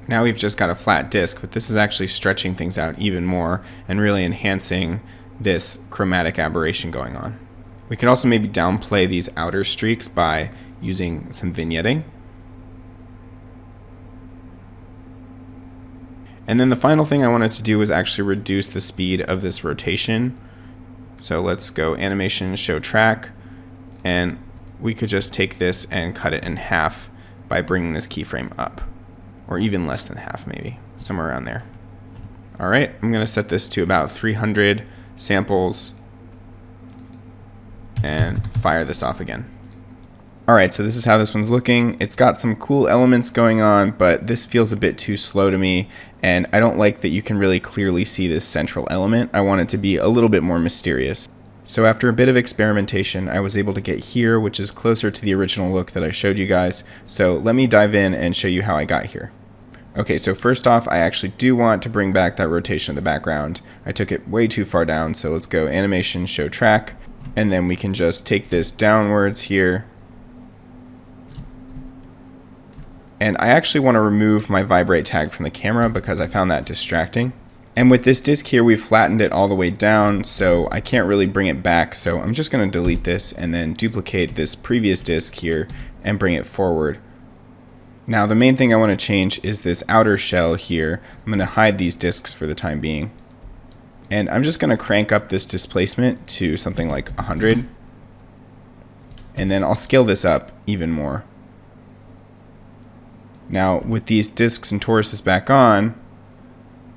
now we've just got a flat disk, but this is actually stretching things out even more and really enhancing this chromatic aberration going on. We can also maybe downplay these outer streaks by using some vignetting. And then the final thing I wanted to do was actually reduce the speed of this rotation. So let's go animation, show track, and we could just take this and cut it in half by bringing this keyframe up, or even less than half maybe, somewhere around there. All right, I'm gonna set this to about 300 samples and fire this off again. Alright, so this is how this one's looking. It's got some cool elements going on, but this feels a bit too slow to me, and I don't like that you can really clearly see this central element. I want it to be a little bit more mysterious. So after a bit of experimentation, I was able to get here, which is closer to the original look that I showed you guys. So let me dive in and show you how I got here. Okay, so first off, I actually do want to bring back that rotation of the background. I took it way too far down, so let's go animation, show track, and then we can just take this downwards here. And I actually want to remove my vibrate tag from the camera because I found that distracting. And with this disk here, we've flattened it all the way down, so I can't really bring it back. So I'm just going to delete this and then duplicate this previous disk here and bring it forward. Now the main thing I want to change is this outer shell here. I'm going to hide these disks for the time being. And I'm just going to crank up this displacement to something like 100. And then I'll scale this up even more. Now with these disks and Toruses back on,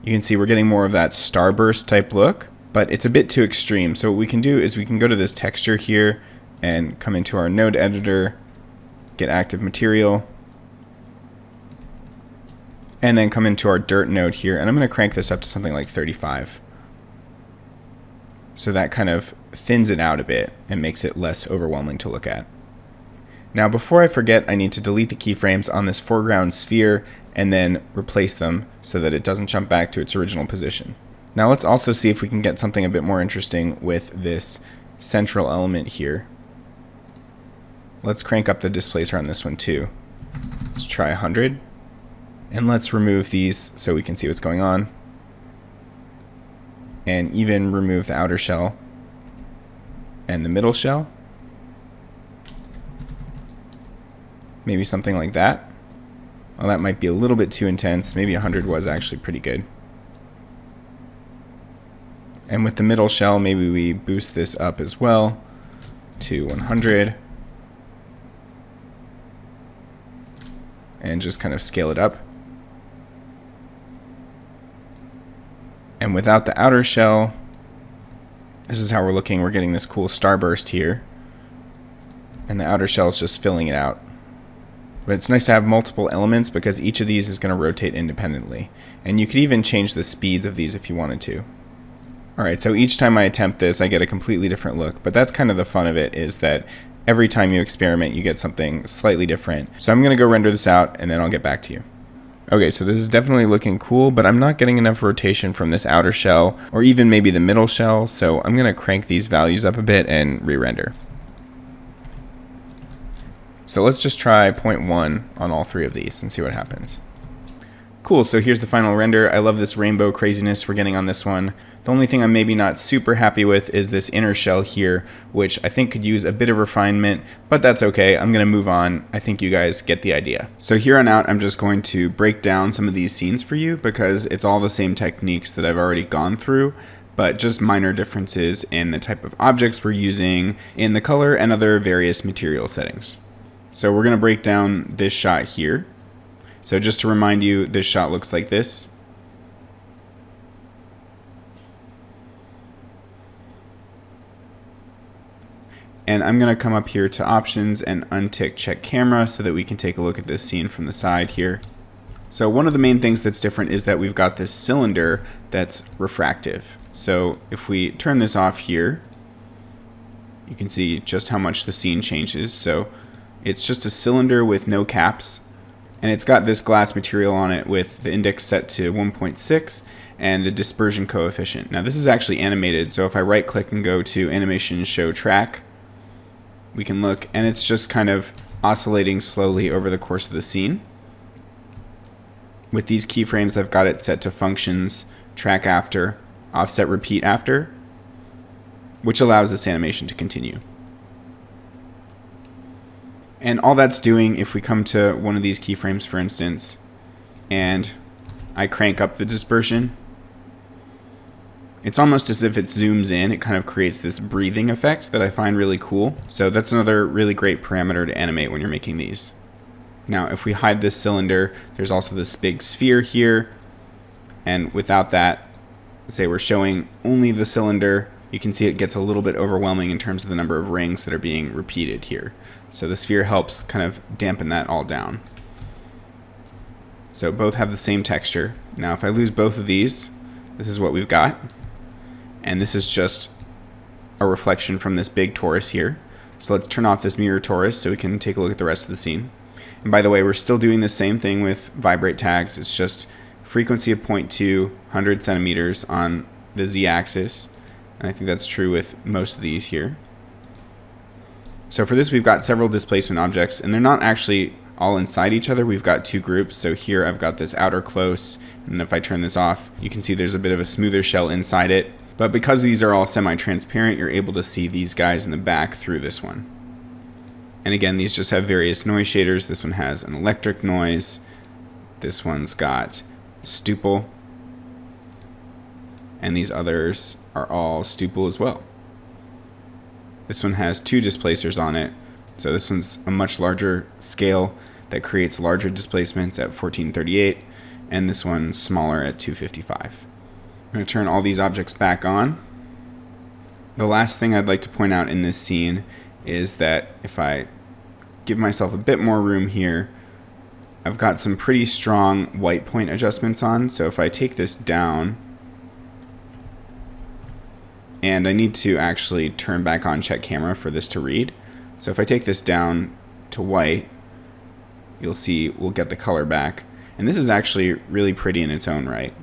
you can see we're getting more of that starburst type look, but it's a bit too extreme. So what we can do is we can go to this texture here and come into our node editor, get active material, and then come into our dirt node here, and I'm going to crank this up to something like 35. So that kind of thins it out a bit and makes it less overwhelming to look at. Now before I forget, I need to delete the keyframes on this foreground sphere and then replace them so that it doesn't jump back to its original position. Now let's also see if we can get something a bit more interesting with this central element here. Let's crank up the displacer on this one too. Let's try 100. And let's remove these so we can see what's going on. And even remove the outer shell and the middle shell. Maybe something like that. Well, that might be a little bit too intense. Maybe 100 was actually pretty good. And with the middle shell, maybe we boost this up as well to 100. And just kind of scale it up. And without the outer shell, this is how we're looking. We're getting this cool starburst here. And the outer shell is just filling it out. But it's nice to have multiple elements because each of these is going to rotate independently. And you could even change the speeds of these if you wanted to. Alright, so each time I attempt this, I get a completely different look. But that's kind of the fun of it, is that every time you experiment, you get something slightly different. So I'm going to go render this out, and then I'll get back to you. Okay, so this is definitely looking cool, but I'm not getting enough rotation from this outer shell, or even maybe the middle shell, so I'm going to crank these values up a bit and re-render. So let's just try 0.1 on all three of these and see what happens. Cool, so here's the final render. I love this rainbow craziness we're getting on this one. The only thing I'm maybe not super happy with is this inner shell here, which I think could use a bit of refinement, but that's okay. I'm going to move on. I think you guys get the idea. So here on out, I'm just going to break down some of these scenes for you because it's all the same techniques that I've already gone through, but just minor differences in the type of objects we're using, in the color, and other various material settings. So we're going to break down this shot here. So just to remind you, this shot looks like this. And I'm going to come up here to options and untick check camera so that we can take a look at this scene from the side here. So one of the main things that's different is that we've got this cylinder that's refractive. So if we turn this off here, you can see just how much the scene changes. So it's just a cylinder with no caps. And it's got this glass material on it with the index set to 1.6 and a dispersion coefficient. Now this is actually animated, so if I right click and go to animation show track, we can look and it's just kind of oscillating slowly over the course of the scene. With these keyframes, I've got it set to functions, track after, offset repeat after, which allows this animation to continue. And all that's doing, if we come to one of these keyframes, for instance, and I crank up the dispersion, it's almost as if it zooms in. It kind of creates this breathing effect that I find really cool. So that's another really great parameter to animate when you're making these. Now, if we hide this cylinder, there's also this big sphere here. And without that, say we're showing only the cylinder, you can see it gets a little bit overwhelming in terms of the number of rings that are being repeated here. So the sphere helps kind of dampen that all down. So both have the same texture. Now if I lose both of these, this is what we've got. And this is just a reflection from this big torus here. So let's turn off this mirror torus so we can take a look at the rest of the scene. And by the way, we're still doing the same thing with vibrate tags. It's just frequency of 0.2, 100 centimeters on the z-axis. And I think that's true with most of these here. So for this, we've got several displacement objects, and they're not actually all inside each other. We've got two groups. So here I've got this outer close, and if I turn this off, you can see there's a bit of a smoother shell inside it. But because these are all semi-transparent, you're able to see these guys in the back through this one. And again, these just have various noise shaders. This one has an electric noise. This one's got stupil. And these others are all stupil as well. This one has two displacers on it. So this one's a much larger scale that creates larger displacements at 1438, and this one's smaller at 255. I'm going to turn all these objects back on. The last thing I'd like to point out in this scene is that if I give myself a bit more room here, I've got some pretty strong white point adjustments on. So if I take this down, and I need to actually turn back on check camera for this to read. So if I take this down to white, you'll see we'll get the color back. And this is actually really pretty in its own right.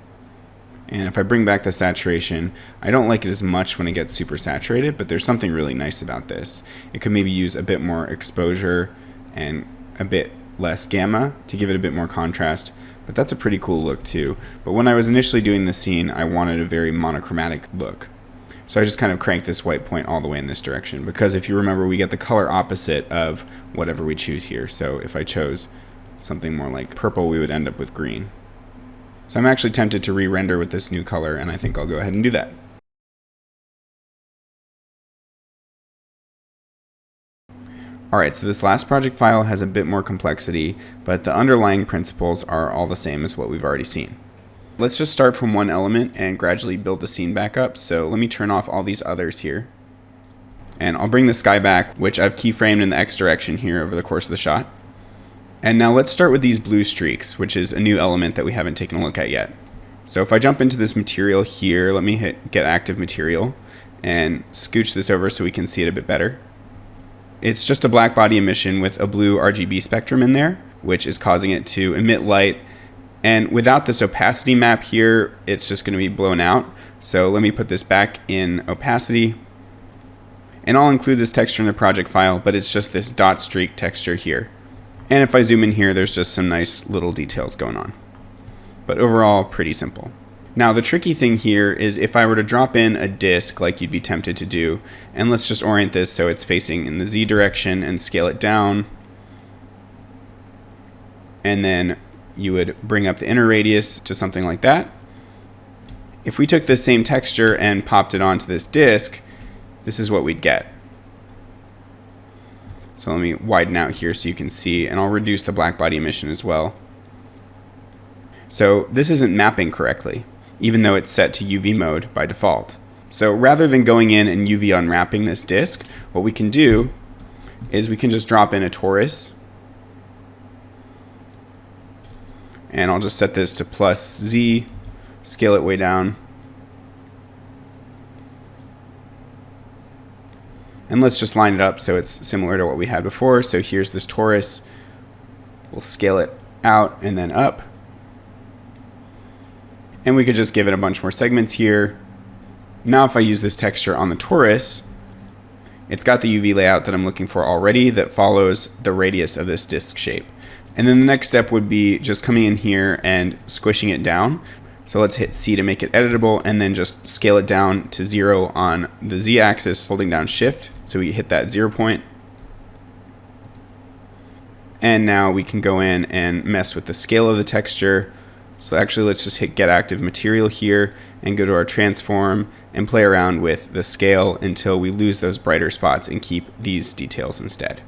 And if I bring back the saturation, I don't like it as much when it gets super saturated, but there's something really nice about this. It could maybe use a bit more exposure and a bit less gamma to give it a bit more contrast, but that's a pretty cool look too. But when I was initially doing the scene, I wanted a very monochromatic look. So I just kind of cranked this white point all the way in this direction, because if you remember, we get the color opposite of whatever we choose here. So if I chose something more like purple, we would end up with green. So I'm actually tempted to re-render with this new color, and I think I'll go ahead and do that. Alright, so this last project file has a bit more complexity, but the underlying principles are all the same as what we've already seen. Let's just start from one element and gradually build the scene back up. So let me turn off all these others here. And I'll bring the sky back, which I've keyframed in the X direction here over the course of the shot. And now let's start with these blue streaks, which is a new element that we haven't taken a look at yet. So if I jump into this material here, let me hit Get Active Material and scooch this over so we can see it a bit better. It's just a black body emission with a blue RGB spectrum in there, which is causing it to emit light. And without this opacity map here, it's just going to be blown out. So let me put this back in opacity. And I'll include this texture in the project file, but it's just this dot streak texture here. And if I zoom in here, there's just some nice little details going on. But overall, pretty simple. Now the tricky thing here is if I were to drop in a disk like you'd be tempted to do, and let's just orient this so it's facing in the Z direction and scale it down. And then you would bring up the inner radius to something like that. If we took this same texture and popped it onto this disk, this is what we'd get. So let me widen out here so you can see, and I'll reduce the black body emission as well. So this isn't mapping correctly, even though it's set to UV mode by default. So rather than going in and UV unwrapping this disk, what we can do is we can just drop in a Torus. And I'll just set this to +Z, scale it way down. And let's just line it up so it's similar to what we had before. So here's this Torus. We'll scale it out and then up. And we could just give it a bunch more segments here. Now if I use this texture on the Torus, it's got the UV layout that I'm looking for already that follows the radius of this disk shape. And then the next step would be just coming in here and squishing it down. So let's hit C to make it editable and then just scale it down to 0 on the Z axis, holding down Shift. So we hit that 0 point. And now we can go in and mess with the scale of the texture. So actually let's just hit Get Active Material here and go to our transform and play around with the scale until we lose those brighter spots and keep these details instead.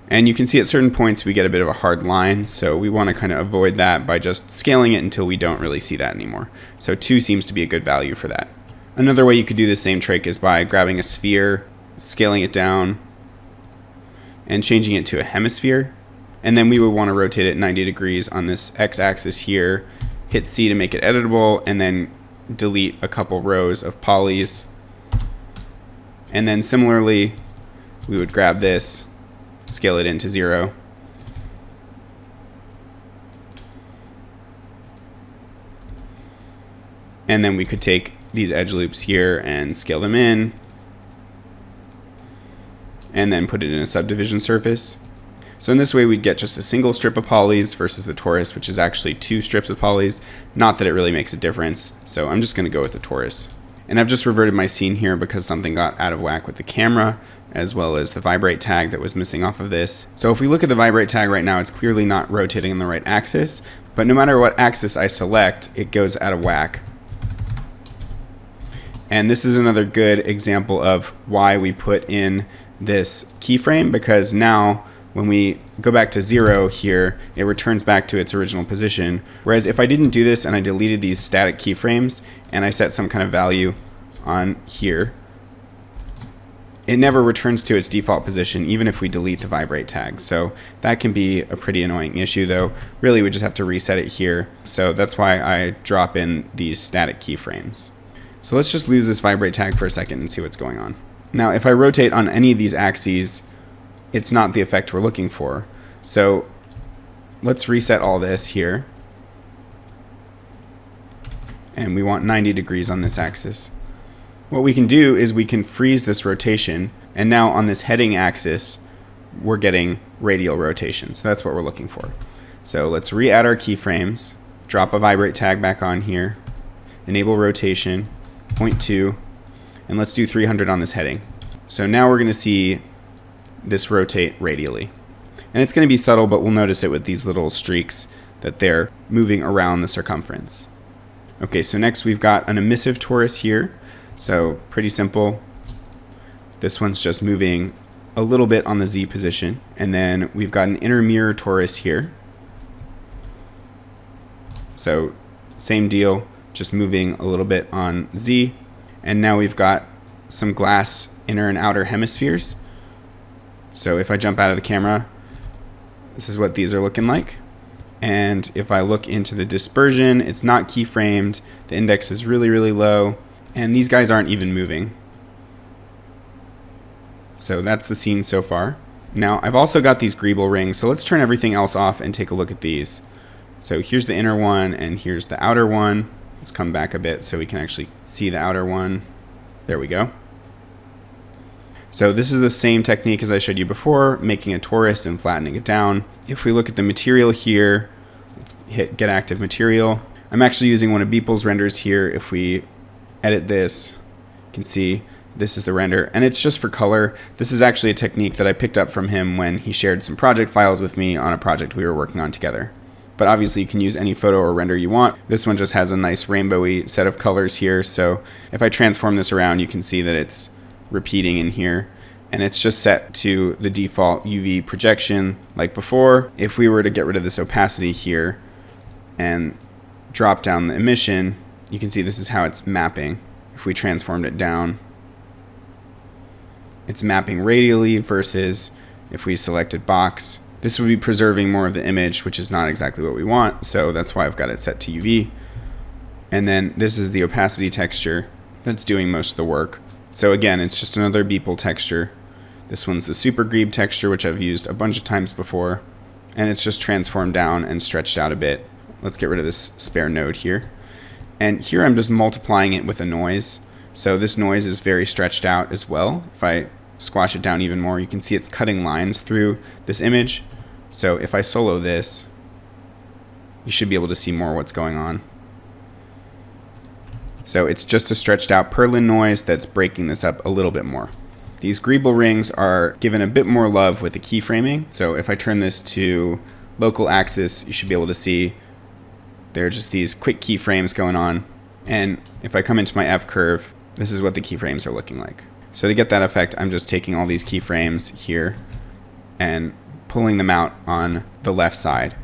And you can see at certain points we get a bit of a hard line, so we want to kind of avoid that by just scaling it until we don't really see that anymore. So 2 seems to be a good value for that. Another way you could do the same trick is by grabbing a sphere, scaling it down, and changing it to a hemisphere. And then we would want to rotate it 90 degrees on this x-axis here, hit C to make it editable, and then delete a couple rows of polys. And then similarly, we would grab this, scale it into 0. And then we could take these edge loops here and scale them in. And then put it in a subdivision surface. So in this way we'd get just a single strip of polys versus the Torus, which is actually 2 strips of polys. Not that it really makes a difference. So I'm just going to go with the Torus. And I've just reverted my scene here because something got out of whack with the camera, as well as the vibrate tag that was missing off of this. So if we look at the vibrate tag right now, it's clearly not rotating in the right axis, but no matter what axis I select, it goes out of whack. And this is another good example of why we put in this keyframe, because now when we go back to 0 here, it returns back to its original position. Whereas if I didn't do this and I deleted these static keyframes and I set some kind of value on here, it never returns to its default position even if we delete the vibrate tag. So that can be a pretty annoying issue though. Really we just have to reset it here. So that's why I drop in these static keyframes. So let's just lose this vibrate tag for a second and see what's going on. Now if I rotate on any of these axes, it's not the effect we're looking for. So let's reset all this here. and we want 90 degrees on this axis. What we can do is we can freeze this rotation, and now on this heading axis, we're getting radial rotation. So that's what we're looking for. So let's re-add our keyframes, drop a vibrate tag back on here, enable rotation, 0.2, and let's do 300 on this heading. So now we're going to see this rotate radially. And it's going to be subtle, but we'll notice it with these little streaks that they're moving around the circumference. Okay, so next we've got an emissive torus here. So pretty simple. This one's just moving a little bit on the Z position. And then we've got an inner mirror torus here. So same deal, just moving a little bit on Z. And now we've got some glass inner and outer hemispheres. So if I jump out of the camera, this is what these are looking like. And if I look into the dispersion, it's not keyframed. The index is really, really low. And these guys aren't even moving. So that's the scene so far. Now I've also got these Grebel rings. So let's turn everything else off and take a look at these. So here's the inner one and here's the outer one. Let's come back a bit so we can actually see the outer one. There we go. So this is the same technique as I showed you before, making a torus and flattening it down. If we look at the material here, let's hit get active material. I'm actually using one of Beeple's renders here. If we edit this, you can see this is the render, and it's just for color. This is actually a technique that I picked up from him when he shared some project files with me on a project we were working on together. But obviously you can use any photo or render you want. This one just has a nice rainbowy set of colors here. So if I transform this around, you can see that it's repeating in here. And it's just set to the default UV projection like before. If we were to get rid of this opacity here and drop down the emission, you can see this is how it's mapping. If we transformed it down, it's mapping radially versus if we selected box. This would be preserving more of the image, which is not exactly what we want. So that's why I've got it set to UV. And then this is the opacity texture that's doing most of the work. So again, it's just another Beeple texture. This one's the Super Grebe texture, which I've used a bunch of times before. And it's just transformed down and stretched out a bit. Let's get rid of this spare node here. And here I'm just multiplying it with a noise. So this noise is very stretched out as well. If I squash it down even more, you can see it's cutting lines through this image. So if I solo this, you should be able to see more what's going on. So it's just a stretched out Perlin noise that's breaking this up a little bit more. These Grebel rings are given a bit more love with the keyframing. So if I turn this to local axis, you should be able to see there are just these quick keyframes going on. And if I come into my F curve, this is what the keyframes are looking like. So to get that effect, I'm just taking all these keyframes here and pulling them out on the left side.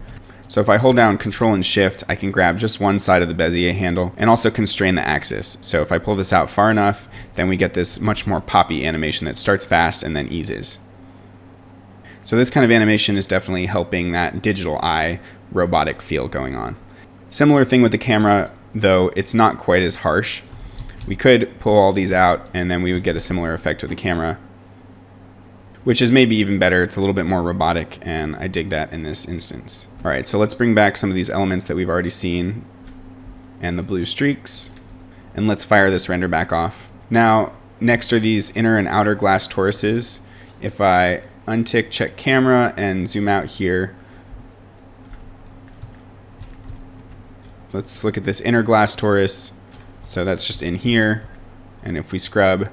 So if I hold down Control and Shift, I can grab just one side of the Bezier handle and also constrain the axis. So if I pull this out far enough, then we get this much more poppy animation that starts fast and then eases. So this kind of animation is definitely helping that digital eye robotic feel going on. Similar thing with the camera, though it's not quite as harsh. We could pull all these out and then we would get a similar effect with the camera, which is maybe even better. It's a little bit more robotic, and I dig that in this instance. All right, so let's bring back some of these elements that we've already seen and the blue streaks, and let's fire this render back off. Now, next are these inner and outer glass toruses. If I untick check camera and zoom out here, let's look at this inner glass torus. So that's just in here, and if we scrub,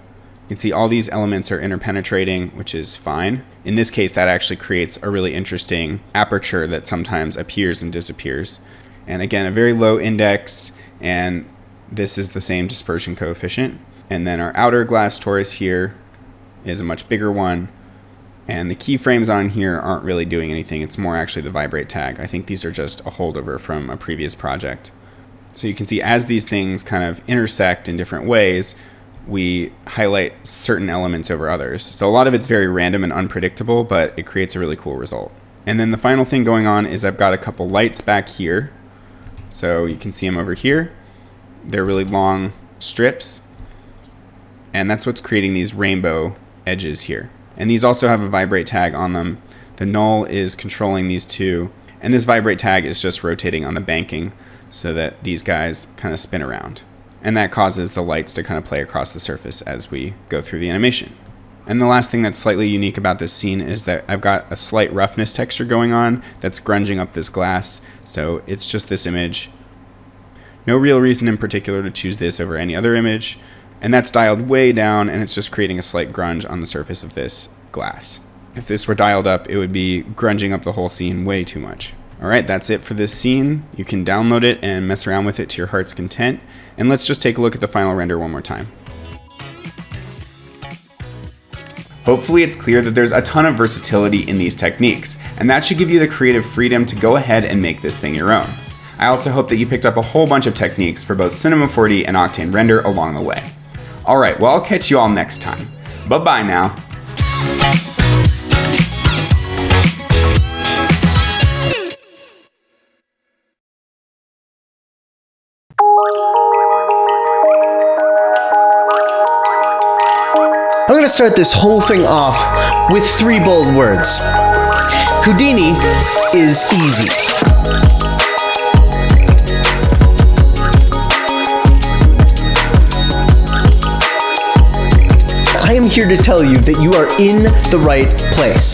you can see all these elements are interpenetrating, which is fine. In this case, that actually creates a really interesting aperture that sometimes appears and disappears. And again, a very low index, and this is the same dispersion coefficient. And then our outer glass torus here is a much bigger one. And the keyframes on here aren't really doing anything. It's more actually the vibrate tag. I think these are just a holdover from a previous project. So you can see as these things kind of intersect in different ways, we highlight certain elements over others. So a lot of it's very random and unpredictable, but it creates a really cool result. And then the final thing going on is I've got a couple lights back here. So you can see them over here. They're really long strips. And that's what's creating these rainbow edges here. And these also have a vibrate tag on them. The null is controlling these two. And this vibrate tag is just rotating on the banking so that these guys kind of spin around. And that causes the lights to kind of play across the surface as we go through the animation. And the last thing that's slightly unique about this scene is that I've got a slight roughness texture going on that's grunging up this glass. So it's just this image. No real reason in particular to choose this over any other image. And that's dialed way down, and it's just creating a slight grunge on the surface of this glass. If this were dialed up, it would be grunging up the whole scene way too much. Alright, that's it for this scene. You can download it and mess around with it to your heart's content. And let's just take a look at the final render one more time. Hopefully it's clear that there's a ton of versatility in these techniques, and that should give you the creative freedom to go ahead and make this thing your own. I also hope that you picked up a whole bunch of techniques for both Cinema 4D and Octane Render along the way. Alright, well I'll catch you all next time. Bye-bye now. I'm going to start this whole thing off with 3 bold words. Houdini is easy. I am here to tell you that you are in the right place.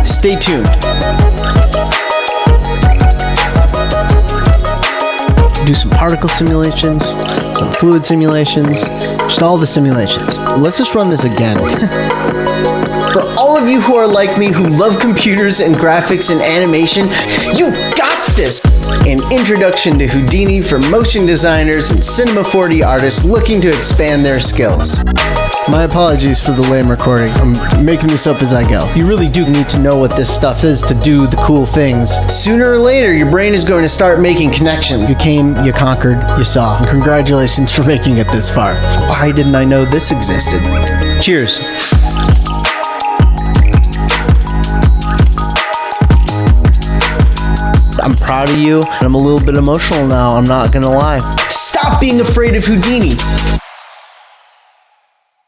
Stay tuned. Do some particle simulations, some fluid simulations, just all the simulations. Let's just run this again. For all of you who are like me, who love computers and graphics and animation, you got this! An introduction to Houdini for motion designers and Cinema 4D artists looking to expand their skills. My apologies for the lame recording. I'm making this up as I go. You really do need to know what this stuff is to do the cool things. Sooner or later, your brain is going to start making connections. You came, you conquered, you saw. And congratulations for making it this far. Why didn't I know this existed? Cheers. I'm proud of you, and I'm a little bit emotional now, I'm not gonna lie. Stop being afraid of Houdini!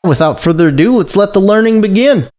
Without further ado, let's let the learning begin.